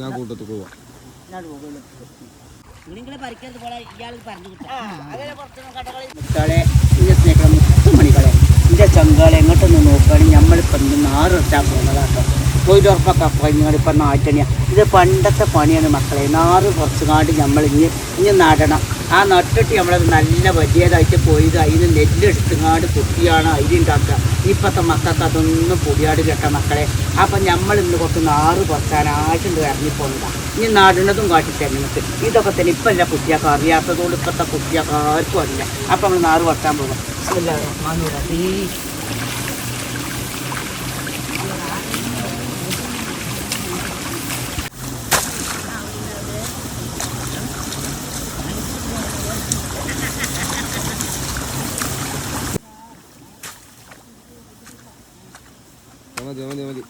ഞാൻ കൂട്ടത്തിൽ പോവാം. മണികളെ എൻ്റെ ചങ്കാളെ എങ്ങോട്ടൊന്ന് നോക്കുകയാണെങ്കിൽ നമ്മളിപ്പം നാറിട്ടാൻ പോകുന്നതാട്ടോ. തൊഴിലുറപ്പൊക്കെ കഴിഞ്ഞിപ്പം നാറ്റണിയാണ്. ഇത് പണ്ടത്തെ പണിയാണ് മക്കളെ. നാറ് കുറച്ചുകാണ്ട് നമ്മൾ ഇനി നടണം. ആ നട്ടിട്ട് നമ്മളത് നല്ല വലിയതായിട്ട് പോയത് അതിന് നെല്ലെടുത്തുങ്ങാണ്ട് കുട്ടിയാണ് അരിയുണ്ടാക്കുക. ഇപ്പോഴത്തെ മക്കൾക്ക് അതൊന്നും പൊടിയാട് കേട്ട മക്കളെ. അപ്പം നമ്മൾ ഇന്ന് കുറച്ച് നാറ് കുറച്ചാനായിട്ടുണ്ട് ഇറങ്ങിപ്പോകുന്നതാണ്. ഇനി നടുന്നതും കാട്ടിത്തന്നെ നിങ്ങൾക്ക് ഇതൊക്കെ തന്നെ ഇപ്പം അല്ല കുട്ടിയൊക്കെ അറിയാത്തതുകൊണ്ട് ഇപ്പോഴത്തെ കുട്ടിയൊക്കെ ആർക്കും അറിയില്ല. അപ്പം നമ്മൾ നാറ് കുറച്ചാൻ പോകും. മതി മതി മതി.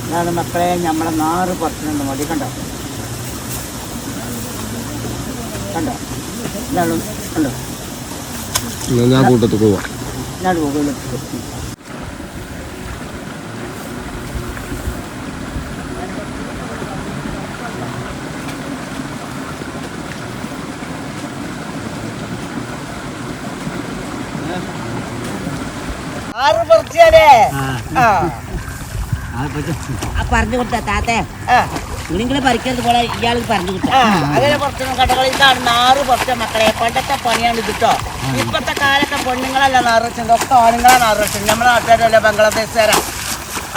അതാണ് മക്കളെ നമ്മളെ നാറ് പുറത്തുനിന്ന് മതി. കണ്ടോ കണ്ടോ ഇതാണ് കണ്ടോ. ഞാൻ കൂട്ടത്തിൽ പോവാം. ഞാൻ മുകളിലേക്ക് പറഞ്ഞു കൊടുത്ത താത്തേ നിങ്ങൾ പറിക്കരുത് പോലെ ഇയാൾക്ക് പറഞ്ഞു കൊടുത്ത അങ്ങനെ പുറത്തുനിന്ന് കടകൾ. ഇതാണ് നാറ് പുറത്തെ മക്കളെ. പണ്ടത്തെ പണിയാണ് ഇത് കേട്ടോ. ഇപ്പത്തെ കാലത്തെ പെണ്ണുങ്ങളല്ല നാറ് വെച്ചത്, ഒക്കെ ആണുങ്ങളാണ് നാറ് വെച്ചത്. നമ്മളെ നാട്ടുകാരല്ല ബംഗ്ലാദേശുകാരാ.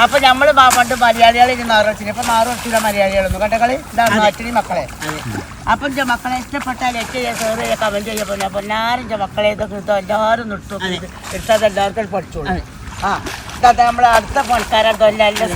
അപ്പൊ നമ്മള് പണ്ട് മലയാളികളിൽ നാറ് വെച്ചില്ല. ഇപ്പൊ നാറ് വെച്ചില്ല മലയാളികളൊന്നും. കടകളി ഇതാണ് നാട്ടിൽ മക്കളെ. അപ്പം എൻ്റെ മക്കളെ ഇഷ്ടപ്പെട്ടാൽ കമന്റ് ചെയ്യാൻ പോലെ. അപ്പൊ ഞാനും മക്കളെ ഇതൊക്കെ ഇട്ടോ എല്ലാവരും നിർത്തും. എടുത്താൽ എല്ലാവർക്കും പഠിച്ചോളൂ. ആ നമ്മളെ അടുത്ത പണിക്കാരോ എല്ലാം